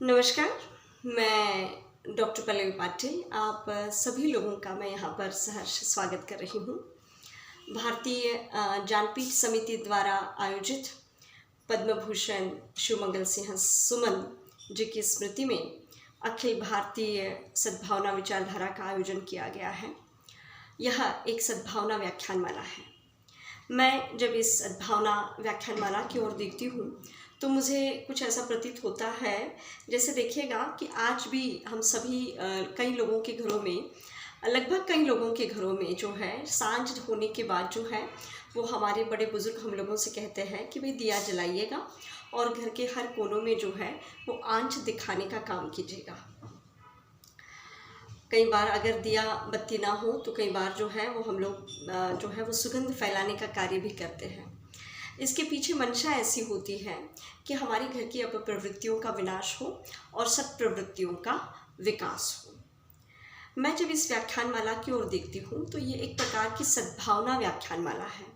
नमस्कार, मैं डॉक्टर पल्लवी पाटिल आप सभी लोगों का मैं यहाँ पर सहर्ष स्वागत कर रही हूँ। भारतीय ज्ञानपीठ समिति द्वारा आयोजित पद्म भूषण शिवमंगल सिंह सुमन जी की स्मृति में अखिल भारतीय सद्भावना विचारधारा का आयोजन किया गया है। यह एक सद्भावना व्याख्यानमाला है। मैं जब इस सद्भावना व्याख्यानमाला की ओर देखती हूँ तो मुझे कुछ ऐसा प्रतीत होता है जैसे देखिएगा कि आज भी हम सभी कई लोगों के घरों में लगभग कई लोगों के घरों में जो है सांझ होने के बाद जो है वो हमारे बड़े बुजुर्ग हम लोगों से कहते हैं कि भाई दिया जलाइएगा और घर के हर कोनों में जो है वो आंच दिखाने का काम कीजिएगा। कई बार अगर दिया बत्ती ना हो तो कई बार जो है वो हम लोग जो है वो सुगंध फैलाने का कार्य भी करते हैं। इसके पीछे मंशा ऐसी होती है कि हमारे घर की अपप्रवृत्तियों का विनाश हो और सत्प्रवृत्तियों का विकास हो। मैं जब इस व्याख्यानमाला की ओर देखती हूँ तो ये एक प्रकार की सद्भावना व्याख्यानमाला है।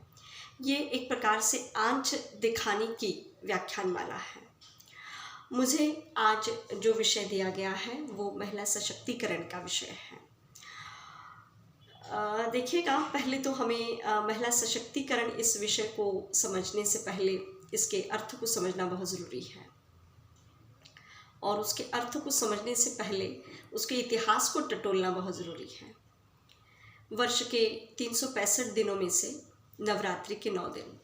ये एक प्रकार से आंच दिखाने की व्याख्यानमाला है। मुझे आज जो विषय दिया गया है वो महिला सशक्तिकरण का विषय है। देखिएगा, पहले तो हमें महिला सशक्तिकरण इस विषय को समझने से पहले इसके अर्थ को समझना बहुत ज़रूरी है और उसके अर्थ को समझने से पहले उसके इतिहास को टटोलना बहुत ज़रूरी है। वर्ष के 365 दिनों में से नवरात्रि के 9 दिन,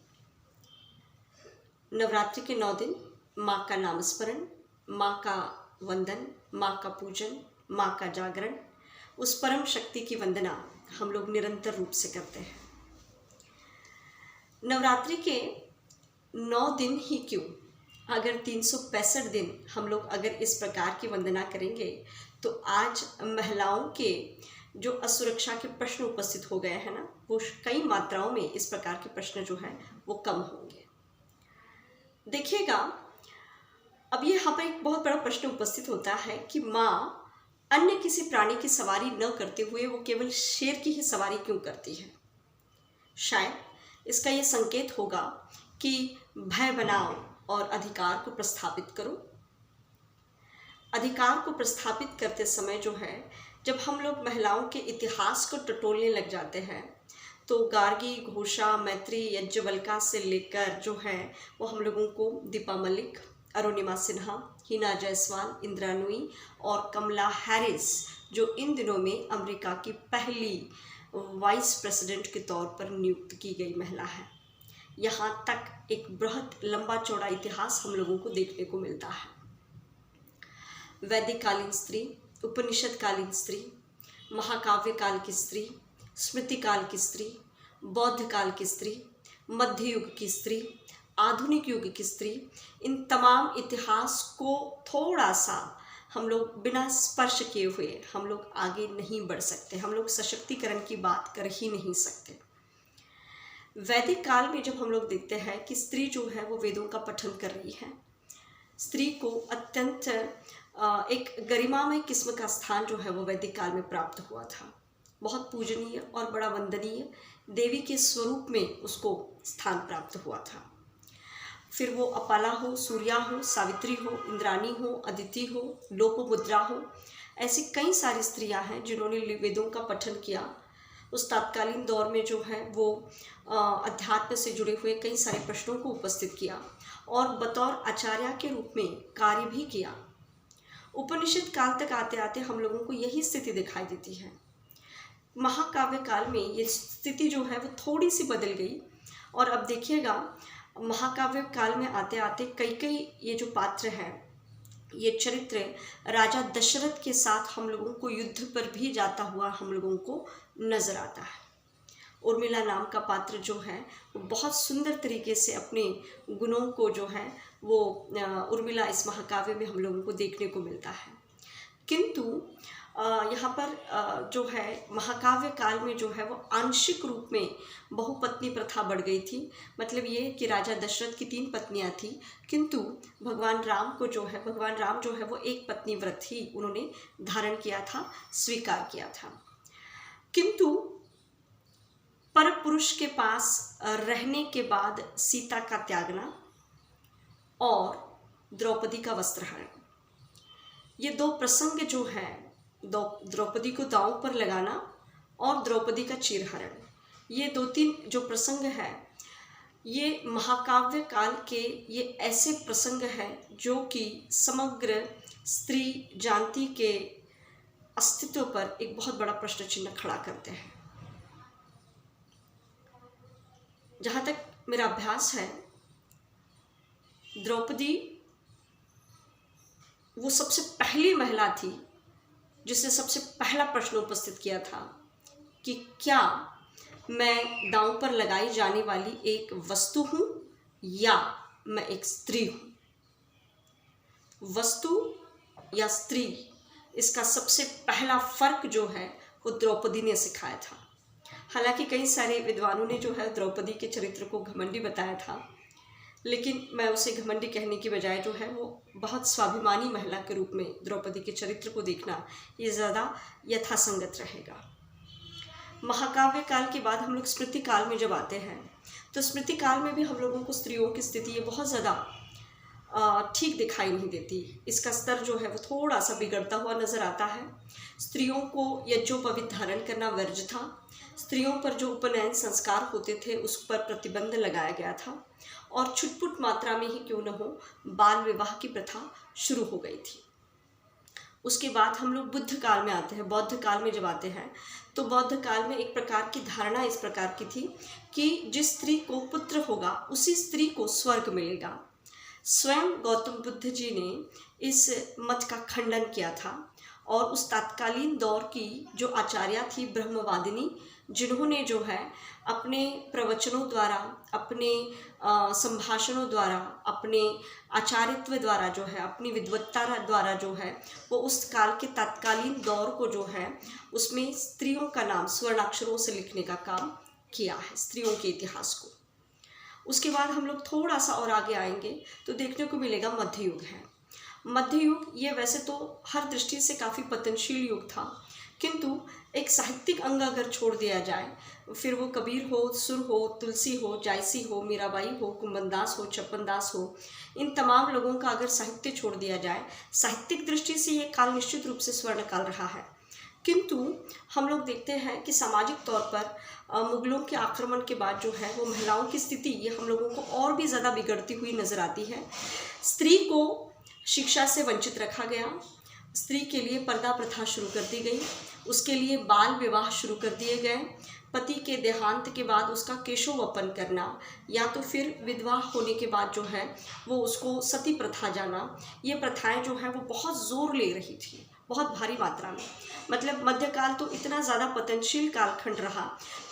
नवरात्रि के 9 दिन माँ का नामस्मरण, माँ का वंदन, माँ का पूजन, माँ का जागरण, उस परम शक्ति की वंदना हम लोग निरंतर रूप से करते हैं। नवरात्रि के 9 दिन ही क्यों, अगर 365 दिन हम लोग अगर इस प्रकार की वंदना करेंगे तो आज महिलाओं के जो असुरक्षा के प्रश्न उपस्थित हो गए हैं ना, वो कई मात्राओं में इस प्रकार के प्रश्न जो है वो कम होंगे। देखिएगा, अब ये यहाँ पर एक बहुत बड़ा प्रश्न उपस्थित होता है कि माँ अन्य किसी प्राणी की सवारी न करते हुए वो केवल शेर की ही सवारी क्यों करती है। शायद इसका ये संकेत होगा कि भय बनाओ और अधिकार को प्रस्थापित करो। अधिकार को प्रस्थापित करते समय जो है, जब हम लोग महिलाओं के इतिहास को टटोलने लग जाते हैं तो गार्गी, घोषा, मैत्री, यज्ञवल्का से लेकर जो है वो हम लोगों को दीपा मलिक, अरुणिमा सिन्हा, हिना जायसवाल, इंदिरा नूई और कमला हैरिस, जो इन दिनों में अमेरिका की पहली वाइस प्रेसिडेंट के तौर पर नियुक्त की गई महिला है। यहाँ तक एक बृहद लंबा चौड़ा इतिहास हम लोगों को देखने को मिलता है। वैदिक कालीन स्त्री, उपनिषद कालीन स्त्री, महाकाव्य काल की स्त्री, स्मृति काल की स्त्री, बौद्ध काल की स्त्री, मध्य युग की स्त्री, आधुनिक युग की स्त्री, इन तमाम इतिहास को थोड़ा सा हम लोग बिना स्पर्श किए हुए हम लोग आगे नहीं बढ़ सकते। हम लोग सशक्तिकरण की बात कर ही नहीं सकते। वैदिक काल में जब हम लोग देखते हैं कि स्त्री जो है वो वेदों का पठन कर रही है, स्त्री को अत्यंत एक गरिमामय किस्म का स्थान जो है वो वैदिक काल में प्राप्त हुआ था। बहुत पूजनीय और बड़ा वंदनीय देवी के स्वरूप में उसको स्थान प्राप्त हुआ था। फिर वो अपाला हो, सूर्या हो, सावित्री हो, इंद्राणी हो, अदिति हो, लोपमुद्रा हो, ऐसी कई सारी स्त्रियां हैं जिन्होंने वेदों का पठन किया। उस तत्कालीन दौर में जो है वो अध्यात्म से जुड़े हुए कई सारे प्रश्नों को उपस्थित किया और बतौर आचार्य के रूप में कार्य भी किया। उपनिषद काल तक आते आते हम लोगों को यही स्थिति दिखाई देती है। महाकाव्य काल में ये स्थिति जो है वो थोड़ी सी बदल गई और अब देखिएगा, महाकाव्य काल में आते आते कई ये जो पात्र हैं, ये चरित्र राजा दशरथ के साथ हम लोगों को युद्ध पर भी जाता हुआ हम लोगों को नजर आता है। उर्मिला नाम का पात्र जो है वो बहुत सुंदर तरीके से अपने गुणों को जो है वो उर्मिला इस महाकाव्य में हम लोगों को देखने को मिलता है। किंतु यहाँ पर जो है महाकाव्य काल में जो है वो आंशिक रूप में बहुपत्नी प्रथा बढ़ गई थी। मतलब ये कि राजा दशरथ की 3 पत्नियाँ थी, किंतु भगवान राम जो है वो एक पत्नी व्रत ही उन्होंने धारण किया था, स्वीकार किया था। किंतु पर पुरुष के पास रहने के बाद सीता का त्यागना और द्रौपदी का वस्त्रहरण, ये दो प्रसंग जो हैं, द्रौपदी को दांव पर लगाना और द्रौपदी का चीरहरण, ये 2-3 जो प्रसंग हैं, ये महाकाव्य काल के ये ऐसे प्रसंग हैं जो कि समग्र स्त्री जानती के अस्तित्व पर एक बहुत बड़ा प्रश्न चिन्ह खड़ा करते हैं। जहाँ तक मेरा अभ्यास है, द्रौपदी वो सबसे पहली महिला थी जिसने सबसे पहला प्रश्न उपस्थित किया था कि क्या मैं दांव पर लगाई जाने वाली एक वस्तु हूँ या मैं एक स्त्री हूँ। वस्तु या स्त्री, इसका सबसे पहला फर्क जो है वो द्रौपदी ने सिखाया था। हालांकि कई सारे विद्वानों ने जो है द्रौपदी के चरित्र को घमंडी बताया था, लेकिन मैं उसे घमंडी कहने की बजाय जो है वो बहुत स्वाभिमानी महिला के रूप में द्रौपदी के चरित्र को देखना ये ज़्यादा यथासंगत रहेगा। महाकाव्य काल के बाद हम लोग स्मृति काल में जब आते हैं तो स्मृति काल में भी हम लोगों को स्त्रियों की स्थिति ये बहुत ज़्यादा ठीक दिखाई नहीं देती। इसका स्तर जो है वो थोड़ा सा बिगड़ता हुआ नज़र आता है। स्त्रियों को यज्ञोपवीत धारण करना वर्ज्य था। स्त्रियों पर जो उपनयन संस्कार होते थे उस पर प्रतिबंध लगाया गया था और छुटपुट मात्रा में ही क्यों न हो बाल विवाह की प्रथा शुरू हो गई थी। उसके बाद हम लोग बुद्ध काल में आते हैं। बौद्ध काल में जब आते हैं तो बौद्ध काल में एक प्रकार की धारणा इस प्रकार की थी कि जिस स्त्री को पुत्र होगा उसी स्त्री को स्वर्ग मिलेगा। स्वयं गौतम बुद्ध जी ने इस मत का खंडन किया था और उस तात्कालीन दौर की जो आचार्या थी ब्रह्मवादिनी, जिन्होंने जो है अपने प्रवचनों द्वारा, अपने संभाषणों द्वारा, अपने आचार्यत्व द्वारा जो है, अपनी विद्वत्ता द्वारा जो है वो उस काल के तत्कालीन दौर को जो है उसमें स्त्रियों का नाम स्वर्णाक्षरों से लिखने का काम किया है, स्त्रियों के इतिहास को। उसके बाद हम लोग थोड़ा सा और आगे आएंगे तो देखने को मिलेगा मध्य युग है। मध्य युग ये वैसे तो हर दृष्टि से काफ़ी पतनशील युग था, किंतु एक साहित्यिक अंग अगर छोड़ दिया जाए, फिर वो कबीर हो, सुर हो, तुलसी हो, जायसी हो, मीराबाई हो, कुंभनदास हो, छप्पनदास हो, इन तमाम लोगों का अगर साहित्य छोड़ दिया जाए, साहित्यिक दृष्टि से ये काल निश्चित रूप से स्वर्ण काल रहा है। किंतु हम लोग देखते हैं कि सामाजिक तौर पर मुगलों के आक्रमण के बाद जो है वो महिलाओं की स्थिति ये हम लोगों को और भी ज़्यादा बिगड़ती हुई नज़र आती है। स्त्री को शिक्षा से वंचित रखा गया, स्त्री के लिए पर्दा प्रथा शुरू कर दी गई, उसके लिए बाल विवाह शुरू कर दिए गए। पति के देहांत के बाद उसका केशोवपन करना या तो फिर विधवा होने के बाद जो है वो उसको सती प्रथा जाना, ये प्रथाएं जो है वो बहुत ज़ोर ले रही थी, बहुत भारी मात्रा में। मतलब मध्यकाल तो इतना ज़्यादा पतनशील कालखंड रहा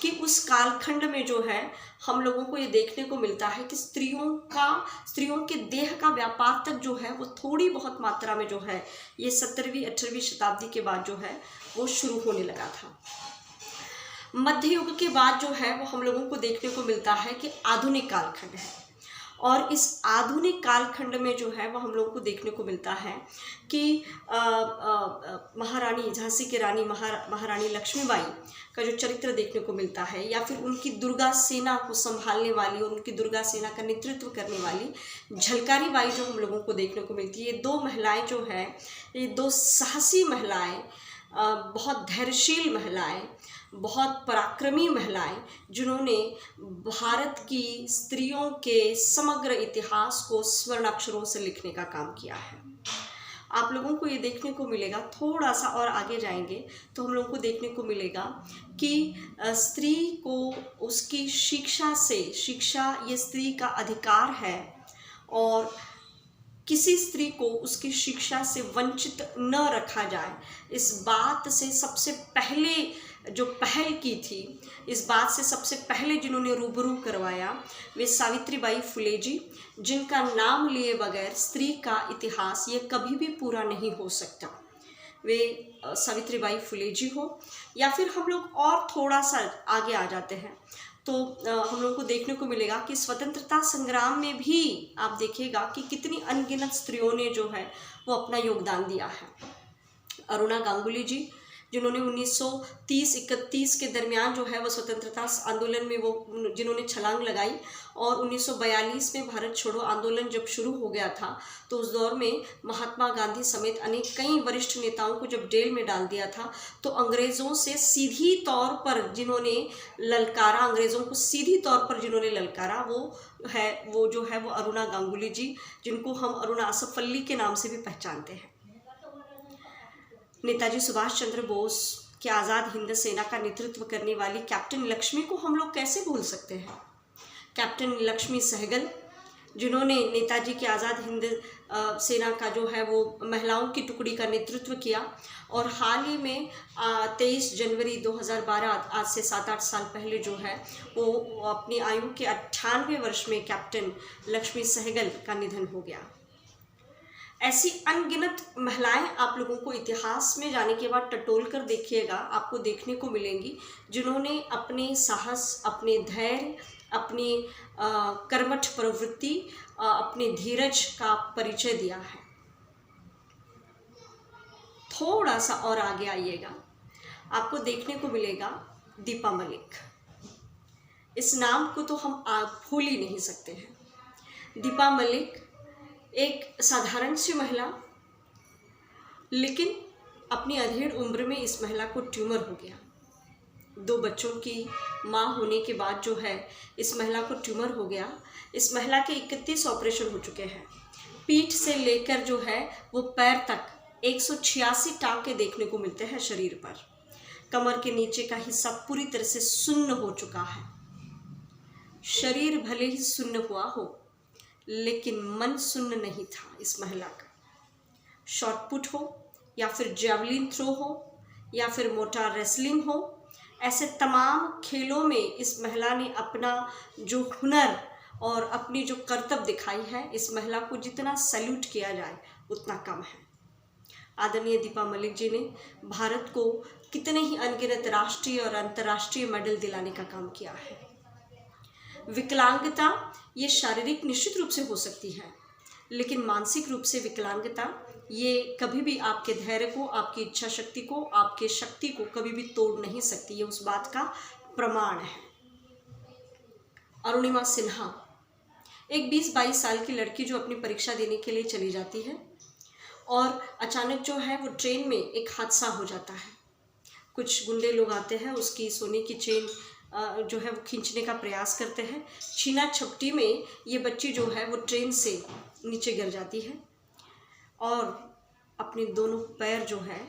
कि उस कालखंड में जो है हम लोगों को ये देखने को मिलता है कि स्त्रियों के देह का व्यापार तक जो है वो थोड़ी बहुत मात्रा में जो है ये 17वीं 18वीं शताब्दी के बाद जो है वो शुरू होने लगा था। मध्य युग के बाद जो है वो हम लोगों को देखने को मिलता है कि आधुनिक कालखंड है और इस आधुनिक कालखंड में जो है वो हम लोगों को देखने को मिलता है कि महारानी झांसी की रानी महारानी लक्ष्मीबाई का जो चरित्र देखने को मिलता है, या फिर उनकी दुर्गा सेना को संभालने वाली और उनकी दुर्गा सेना का नेतृत्व करने वाली झलकारी बाई जो हम लोगों को देखने को मिलती है। ये दो महिलाएं जो है, ये दो साहसी महिलाएं, बहुत धैर्यशील महिलाएं, बहुत पराक्रमी महिलाएं, जिन्होंने भारत की स्त्रियों के समग्र इतिहास को स्वर्णाक्षरों से लिखने का काम किया है। आप लोगों को ये देखने को मिलेगा, थोड़ा सा और आगे जाएंगे तो हम लोगों को देखने को मिलेगा कि स्त्री को उसकी शिक्षा से, शिक्षा ये स्त्री का अधिकार है और किसी स्त्री को उसकी शिक्षा से वंचित न रखा जाए, इस बात से सबसे पहले जो पहल की थी, इस बात से सबसे पहले जिन्होंने रूबरू करवाया वे सावित्रीबाई फुले जी, जिनका नाम लिए बगैर स्त्री का इतिहास ये कभी भी पूरा नहीं हो सकता। वे सावित्रीबाई फुले जी हो, या फिर हम लोग और थोड़ा सा आगे आ जाते हैं तो हम लोग को देखने को मिलेगा कि स्वतंत्रता संग्राम में भी आप देखिएगा कि कितनी अनगिनत स्त्रियों ने जो है वो अपना योगदान दिया है। अरुणा गांगुली जी जिन्होंने 1930-31 के दरमियान जो है वो स्वतंत्रता आंदोलन में वो जिन्होंने छलांग लगाई। और 1942 में भारत छोड़ो आंदोलन जब शुरू हो गया था तो उस दौर में महात्मा गांधी समेत अनेक कई वरिष्ठ नेताओं को जब जेल में डाल दिया था तो अंग्रेज़ों से सीधी तौर पर जिन्होंने ललकारा, अंग्रेज़ों को सीधी तौर पर जिन्होंने ललकारा वो जो है वो अरुणा गांगुली जी, जिनको हम अरुणा असफल्ली के नाम से भी पहचानते हैं। नेताजी सुभाष चंद्र बोस की आज़ाद हिंद सेना का नेतृत्व करने वाली कैप्टन लक्ष्मी को हम लोग कैसे भूल सकते हैं। कैप्टन लक्ष्मी सहगल जिन्होंने नेताजी की आज़ाद हिंद सेना का जो है वो महिलाओं की टुकड़ी का नेतृत्व किया। और हाल ही में 23 जनवरी 2012 आज से 7-8 साल पहले जो है वो अपनी आयु के 98 वर्ष में कैप्टन लक्ष्मी सहगल का निधन हो गया। ऐसी अनगिनत महिलाएं आप लोगों को इतिहास में जाने के बाद टटोल कर देखिएगा, आपको देखने को मिलेंगी जिन्होंने अपने साहस, अपने धैर्य, अपनी कर्मठ प्रवृत्ति, अपने धीरज का परिचय दिया है। थोड़ा सा और आगे आइएगा, आपको देखने को मिलेगा दीपा मलिक। इस नाम को तो हम भूल ही नहीं सकते हैं। दीपा मलिक एक साधारण सी महिला, लेकिन अपनी अधेड़ उम्र में इस महिला को ट्यूमर हो गया। 2 बच्चों की माँ होने के बाद जो है इस महिला को ट्यूमर हो गया। इस महिला के 31 ऑपरेशन हो चुके हैं। पीठ से लेकर जो है वो पैर तक 186 टाँके देखने को मिलते हैं शरीर पर। कमर के नीचे का हिस्सा पूरी तरह से सुन्न हो चुका है। शरीर भले ही सुन्न हुआ हो लेकिन मन सुन्न नहीं था इस महिला का। शॉटपुट हो या फिर जैवलिन थ्रो हो या फिर मोटार रेसलिंग हो, ऐसे तमाम खेलों में इस महिला ने अपना जो हुनर और अपनी जो कर्तव्य दिखाई है, इस महिला को जितना सैल्यूट किया जाए उतना कम है। आदरणीय दीपा मलिक जी ने भारत को कितने ही अनगिनत राष्ट्रीय और अंतर्राष्ट्रीय मेडल दिलाने का काम किया है। विकलांगता ये शारीरिक निश्चित रूप से हो सकती है, लेकिन मानसिक रूप से विकलांगता ये कभी भी आपके धैर्य को, आपकी इच्छा शक्ति को, आपके शक्ति को कभी भी तोड़ नहीं सकती। ये उस बात का प्रमाण है। अरुणिमा सिन्हा एक 20-22 साल की लड़की जो अपनी परीक्षा देने के लिए चली जाती है और अचानक जो है वो ट्रेन में एक हादसा हो जाता है। कुछ गुंडे लोग आते हैं, उसकी सोने की चेन जो है वो खींचने का प्रयास करते हैं। छीना झपटी में ये बच्ची जो है वो ट्रेन से नीचे गिर जाती है और अपने दोनों पैर जो है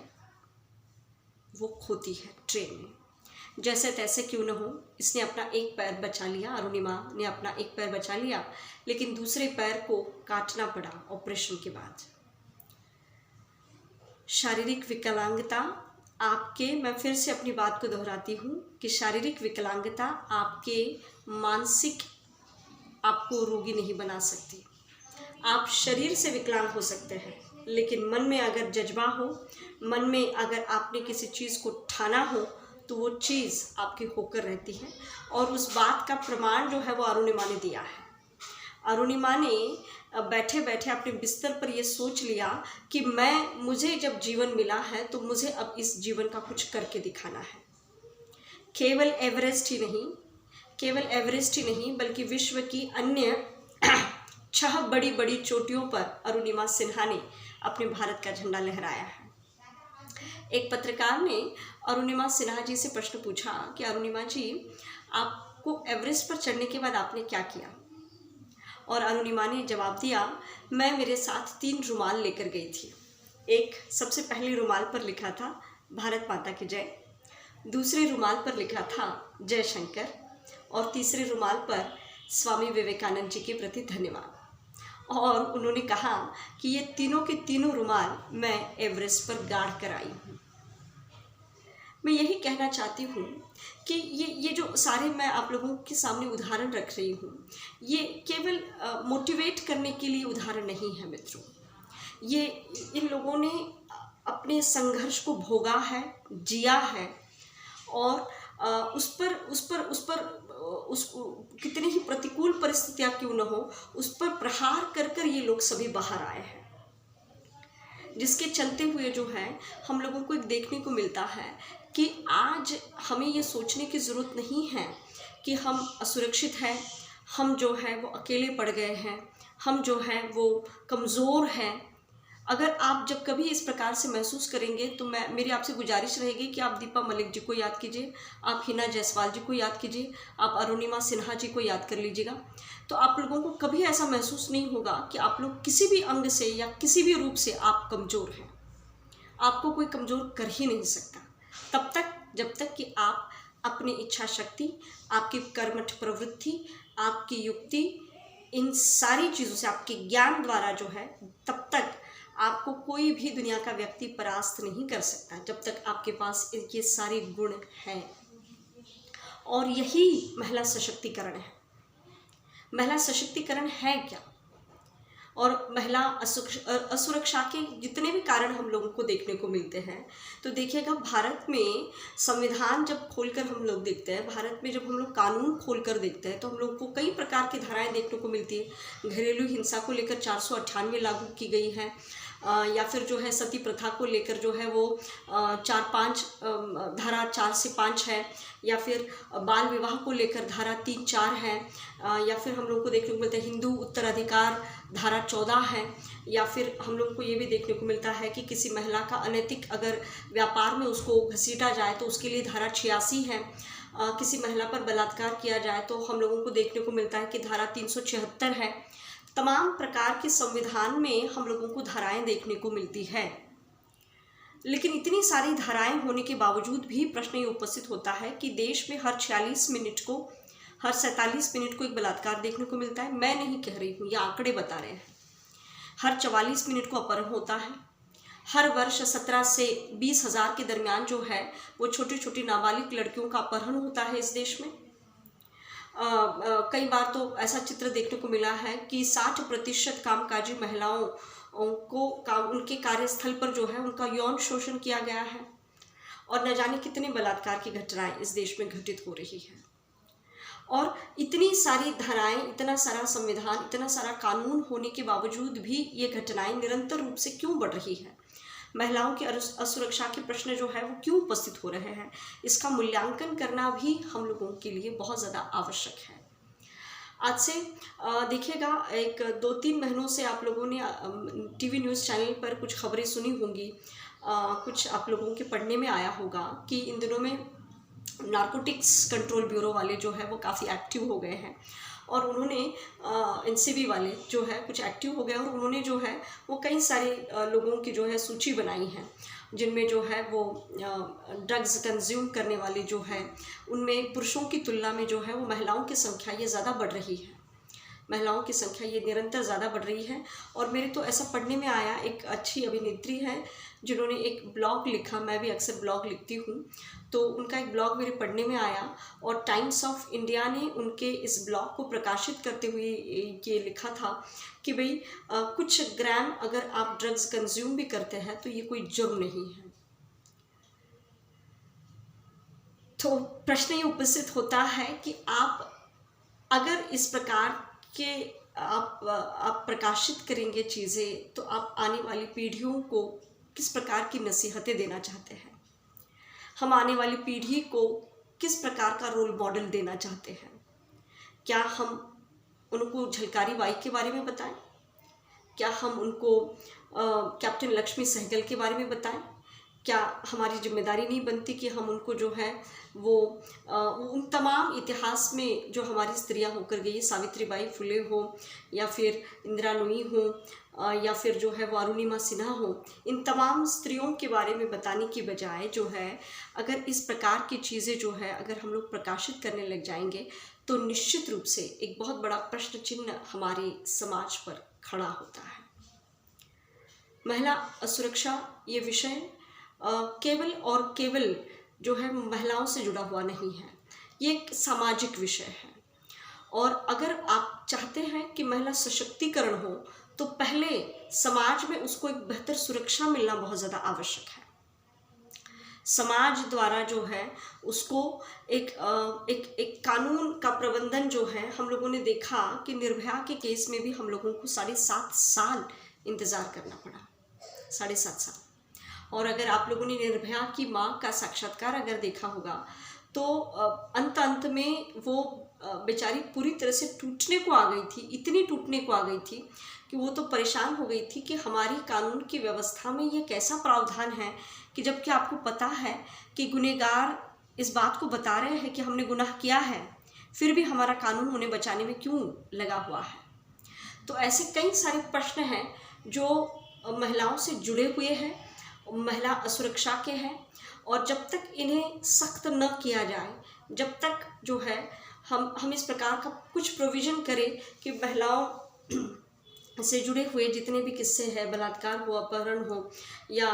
वो खोती है ट्रेन में। जैसे तैसे क्यों न हो, इसने अपना एक पैर बचा लिया, अरुणिमा ने अपना एक पैर बचा लिया, लेकिन दूसरे पैर को काटना पड़ा ऑपरेशन के बाद। शारीरिक विकलांगता मैं फिर से अपनी बात को दोहराती हूँ कि शारीरिक विकलांगता आपको रोगी नहीं बना सकती। आप शरीर से विकलांग हो सकते हैं, लेकिन मन में अगर जज्बा हो, मन में अगर आपने किसी चीज़ को ठाना हो तो वो चीज़ आपकी होकर रहती है। और उस बात का प्रमाण जो है वो अरुणिमा ने दिया है। अरुणिमा ने बैठे बैठे अपने बिस्तर पर ये सोच लिया कि मुझे जब जीवन मिला है तो मुझे अब इस जीवन का कुछ करके दिखाना है। केवल एवरेस्ट ही नहीं बल्कि विश्व की अन्य 6 बड़ी बड़ी चोटियों पर अरुणिमा सिन्हा ने अपने भारत का झंडा लहराया है। एक पत्रकार ने अरुणिमा सिन्हा जी से प्रश्न पूछा कि अरुणिमा जी, आपको एवरेस्ट पर चढ़ने के बाद आपने क्या किया? और अरुणिमा ने जवाब दिया, मैं मेरे साथ 3 रुमाल लेकर गई थी। एक सबसे पहले रुमाल पर लिखा था भारत माता की जय, दूसरे रुमाल पर लिखा था जय शंकर और तीसरे रुमाल पर स्वामी विवेकानंद जी के प्रति धन्यवाद। और उन्होंने कहा कि ये तीनों के तीनों रुमाल मैं एवरेस्ट पर गाड़ कर आई हूँ। मैं यही कहना चाहती हूँ कि ये जो सारे मैं आप लोगों के सामने उदाहरण रख रही हूँ, ये केवल मोटिवेट करने के लिए उदाहरण नहीं है मित्रों। ये इन लोगों ने अपने संघर्ष को भोगा है, जिया है और उस पर कितनी ही प्रतिकूल परिस्थितियाँ क्यों न हो, उस पर प्रहार कर कर ये लोग सभी बाहर आए हैं। जिसके चलते हुए जो है हम लोगों को एक देखने को मिलता है कि आज हमें ये सोचने की ज़रूरत नहीं है कि हम असुरक्षित हैं, हम जो है वो अकेले पड़ गए हैं, हम जो है वो कमज़ोर हैं। अगर आप जब कभी इस प्रकार से महसूस करेंगे तो मेरी आपसे गुजारिश रहेगी कि आप दीपा मलिक जी को याद कीजिए, आप हिना जायसवाल जी को याद कीजिए, आप अरुणिमा सिन्हा जी को याद कर लीजिएगा। तो आप लोगों को कभी ऐसा महसूस नहीं होगा कि आप लोग किसी भी अंग से या किसी भी रूप से आप कमज़ोर हैं। आपको कोई कमज़ोर कर ही नहीं सकता तब तक जब तक कि आप अपनी इच्छा शक्ति, आपकी कर्मठ प्रवृत्ति, आपकी युक्ति, इन सारी चीज़ों से, आपके ज्ञान द्वारा जो है, तब तक आपको कोई भी दुनिया का व्यक्ति परास्त नहीं कर सकता जब तक आपके पास ये सारे गुण हैं। और यही महिला सशक्तिकरण है। महिला सशक्तिकरण है क्या? और महिला असुरक्षा के जितने भी कारण हम लोगों को देखने को मिलते हैं, तो देखिएगा भारत में संविधान जब खोलकर हम लोग देखते हैं, भारत में जब हम लोग कानून खोलकर देखते हैं, तो हम लोग को कई प्रकार की धाराएं देखने को मिलती है। घरेलू हिंसा को लेकर 498 लागू की गई है, या फिर जो है सती प्रथा को लेकर जो है वो 4-5 धारा 4 से 5 है, या फिर बाल विवाह को लेकर धारा 3-4 है, या फिर हम लोग को देखने को मिलता है हिंदू उत्तराधिकार धारा 14 है, या फिर हम लोग को ये भी देखने को मिलता है कि किसी महिला का अनैतिक अगर व्यापार में उसको घसीटा जाए तो उसके लिए धारा 86 है। किसी महिला पर बलात्कार किया जाए तो हम लोगों को देखने को मिलता है कि धारा 376 है। तमाम प्रकार के संविधान में हम लोगों को धाराएं देखने को मिलती है। लेकिन इतनी सारी धाराएं होने के बावजूद भी प्रश्न ये उपस्थित होता है कि देश में हर 46 मिनट को, हर 47 मिनट को एक बलात्कार देखने को मिलता है। मैं नहीं कह रही हूँ, ये आंकड़े बता रहे हैं। हर 44 मिनट को अपहरण होता है। हर वर्ष 17 से 20 हज़ार के दरमियान जो है वो छोटी छोटी नाबालिग लड़कियों का अपहरण होता है इस देश में। कई बार तो ऐसा चित्र देखने को मिला है कि 60% कामकाजी महिलाओं को उनके कार्यस्थल पर जो है उनका यौन शोषण किया गया है, और न जाने कितने बलात्कार की घटनाएं इस देश में घटित हो रही है। और इतनी सारी धाराएं, इतना सारा संविधान, इतना सारा कानून होने के बावजूद भी ये घटनाएं निरंतर रूप से क्यों बढ़ रही है? महिलाओं की असुरक्षा के प्रश्न जो है वो क्यों उपस्थित हो रहे हैं? इसका मूल्यांकन करना भी हम लोगों के लिए बहुत ज़्यादा आवश्यक है। आज से देखिएगा, एक 2-3 महीनों से आप लोगों ने टीवी न्यूज़ चैनल पर कुछ खबरें सुनी होंगी, कुछ आप लोगों के पढ़ने में आया होगा कि इन दिनों में नारकोटिक्स कंट्रोल ब्यूरो वाले जो है वो काफ़ी एक्टिव हो गए हैं, और उन्होंने एनसीबी वाले जो है कुछ एक्टिव हो गए, और उन्होंने जो है वो कई सारे लोगों की जो है सूची बनाई है, जिनमें जो है वो ड्रग्स कंज्यूम करने वाले जो है उनमें पुरुषों की तुलना में जो है वो महिलाओं की संख्या ये ज़्यादा बढ़ रही है। महिलाओं की संख्या ये निरंतर ज़्यादा बढ़ रही है। और मेरे तो ऐसा पढ़ने में आया, एक अच्छी अभिनेत्री है जिन्होंने एक ब्लॉग लिखा, मैं भी अक्सर ब्लॉग लिखती हूँ, तो उनका एक ब्लॉग मेरे पढ़ने में आया, और टाइम्स ऑफ इंडिया ने उनके इस ब्लॉग को प्रकाशित करते हुए ये लिखा था कि भाई कुछ ग्राम अगर आप ड्रग्स कंज्यूम भी करते हैं तो ये कोई जुर्म नहीं है। तो प्रश्न ये उपस्थित होता है कि आप अगर इस प्रकार के आप प्रकाशित करेंगे चीज़ें, तो आप आने वाली पीढ़ियों को किस प्रकार की नसीहतें देना चाहते हैं? हम आने वाली पीढ़ी को किस प्रकार का रोल मॉडल देना चाहते हैं? क्या हम उनको झलकारी बाई के बारे में बताएं? क्या हम उनको कैप्टन लक्ष्मी सहगल के बारे में बताएं? क्या हमारी जिम्मेदारी नहीं बनती कि हम उनको जो है वो उन तमाम इतिहास में जो हमारी स्त्रियां होकर गई, सावित्रीबाई फुले हो, या फिर इंदिरा नूई हो, या फिर जो है वो अरुणिमा सिन्हा हो, इन तमाम स्त्रियों के बारे में बताने की बजाय जो है अगर इस प्रकार की चीज़ें जो है अगर हम लोग प्रकाशित करने लग जाएंगे, तो निश्चित रूप से एक बहुत बड़ा प्रश्न चिन्ह हमारे समाज पर खड़ा होता है। महिला असुरक्षा ये विषय केवल और केवल जो है महिलाओं से जुड़ा हुआ नहीं है, ये एक सामाजिक विषय है। और अगर आप चाहते हैं कि महिला सशक्तिकरण हो, तो पहले समाज में उसको एक बेहतर सुरक्षा मिलना बहुत ज़्यादा आवश्यक है। समाज द्वारा जो है उसको एक कानून का प्रबंधन जो है, हम लोगों ने देखा कि निर्भया के केस में भी हम लोगों को 7.5 साल इंतज़ार करना पड़ा। 7.5 साल। और अगर आप लोगों ने निर्भया की माँ का साक्षात्कार अगर देखा होगा तो अंत में वो बेचारी पूरी तरह से टूटने को आ गई थी, इतनी टूटने को आ गई थी कि वो तो परेशान हो गई थी कि हमारी कानून की व्यवस्था में ये कैसा प्रावधान है कि जबकि आपको पता है कि गुनहगार इस बात को बता रहे हैं कि हमने गुनाह किया है, फिर भी हमारा कानून उन्हें बचाने में क्यों लगा हुआ है। तो ऐसे कई सारे प्रश्न हैं जो महिलाओं से जुड़े हुए हैं, महिला असुरक्षा के हैं, और जब तक इन्हें सख्त न किया जाए, जब तक जो है हम इस प्रकार का कुछ प्रोविज़न करें कि महिलाओं से जुड़े हुए जितने भी किस्से हैं, बलात्कार हो, अपहरण हो, या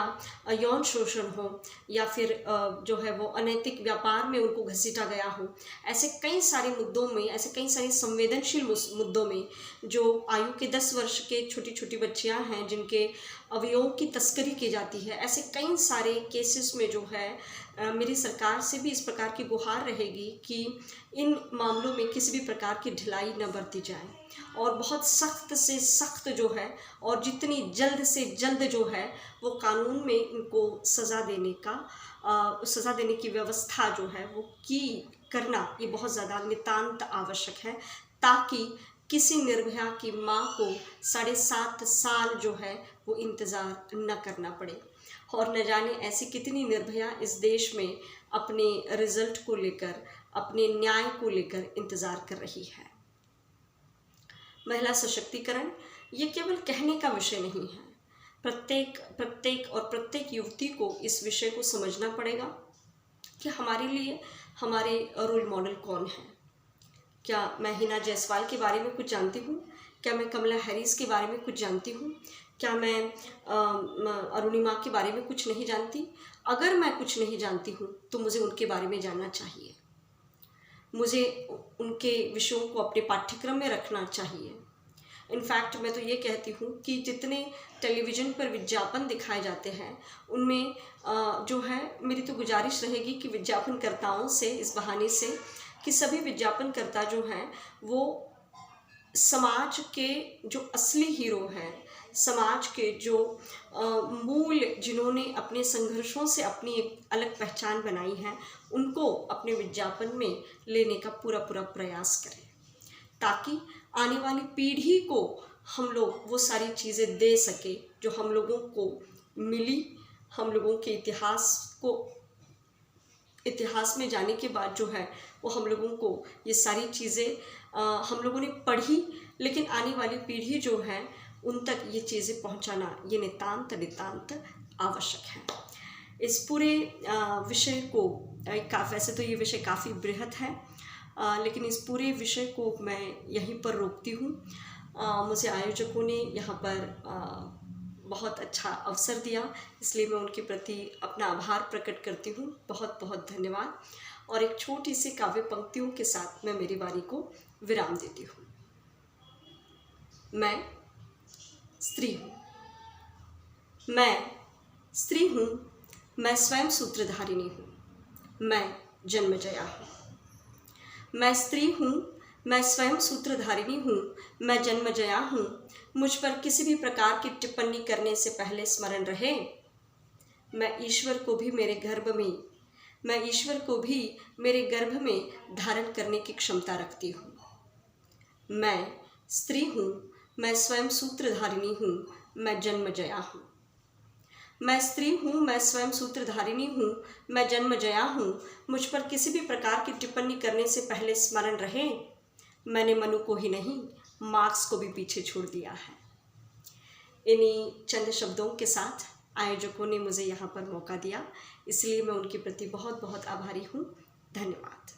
यौन शोषण हो, या फिर जो है वो अनैतिक व्यापार में उनको घसीटा गया हो, ऐसे कई सारे मुद्दों में, ऐसे कई सारे संवेदनशील मुद्दों में जो आयु के 10 वर्ष के छोटी छोटी बच्चियां हैं जिनके अवयवों की तस्करी की जाती है, ऐसे कई सारे केसेस में जो है मेरी सरकार से भी इस प्रकार की गुहार रहेगी कि इन मामलों में किसी भी प्रकार की ढिलाई न बरती जाए और बहुत सख्त से सख्त जो है और जितनी जल्द से जल्द जो है वो कानून में इनको सज़ा देने की व्यवस्था जो है वो करना ये बहुत ज़्यादा नितांत आवश्यक है, ताकि किसी निर्भया की माँ को 7.5 साल जो है वो इंतज़ार न करना पड़े। और न जाने ऐसी कितनी निर्भया इस देश में अपने रिजल्ट को लेकर, अपने न्याय को लेकर इंतज़ार कर रही है। महिला सशक्तिकरण ये केवल कहने का विषय नहीं है। प्रत्येक युवती को इस विषय को समझना पड़ेगा कि हमारे लिए हमारे रोल मॉडल कौन है। क्या मैं हिना जायसवाल के बारे में कुछ जानती हूँ? क्या मैं कमला हैरिस के बारे में कुछ जानती हूँ? क्या मैं अरुणिमा के बारे में कुछ नहीं जानती? अगर मैं कुछ नहीं जानती हूँ तो मुझे उनके बारे में जानना चाहिए, मुझे उनके विषयों को अपने पाठ्यक्रम में रखना चाहिए। इनफैक्ट मैं तो ये कहती हूँ कि जितने टेलीविज़न पर विज्ञापन दिखाए जाते हैं उनमें जो है मेरी तो गुजारिश रहेगी कि विज्ञापनकर्ताओं से इस बहाने से कि सभी विज्ञापनकर्ता जो हैं वो समाज के जो असली हीरो हैं, समाज के जो मूल जिन्होंने अपने संघर्षों से अपनी एक अलग पहचान बनाई है, उनको अपने विज्ञापन में लेने का पूरा प्रयास करें, ताकि आने वाली पीढ़ी को हम लोग वो सारी चीज़ें दे सके जो हम लोगों को मिली। हम लोगों के इतिहास में जाने के बाद जो है वो हम लोगों को ये सारी चीज़ें हम लोगों ने पढ़ी, लेकिन आने वाली पीढ़ी जो है उन तक ये चीज़ें पहुंचाना ये नितांत आवश्यक है। इस पूरे विषय को वैसे तो ये विषय काफ़ी बृहद है, लेकिन इस पूरे विषय को मैं यहीं पर रोकती हूँ। मुझे आयोजकों ने यहाँ पर बहुत अच्छा अवसर दिया, इसलिए मैं उनके प्रति अपना आभार प्रकट करती हूँ। बहुत बहुत धन्यवाद। और एक छोटी सी काव्य पंक्तियों के साथ मैं मेरी वाणी को विराम देती हूँ। मैं स्त्री हूँ, मैं स्त्री हूँ, मैं स्वयं सूत्रधारिणी हूँ, मैं जन्मजया हूँ। मैं स्त्री हूँ, मैं स्वयं सूत्रधारिणी हूँ, मैं जन्मजया हूँ। मुझ पर किसी भी प्रकार की टिप्पणी करने से पहले स्मरण रहे, मैं ईश्वर को भी मेरे गर्भ में धारण करने की क्षमता रखती हूँ। मैं स्त्री हूँ, मैं स्वयं सूत्रधारिणी हूँ, मैं जन्मजया हूँ। मैं स्त्री हूँ, मैं स्वयं सूत्रधारिणी हूँ, मैं जन्मजया हूँ। मुझ पर किसी भी प्रकार की टिप्पणी करने से पहले स्मरण रहे, मैंने मनु को ही नहीं मार्क्स को भी पीछे छोड़ दिया है। इन्हीं चंद शब्दों के साथ आयोजकों ने मुझे यहाँ पर मौका दिया, इसलिए मैं उनके प्रति बहुत बहुत आभारी हूँ। धन्यवाद।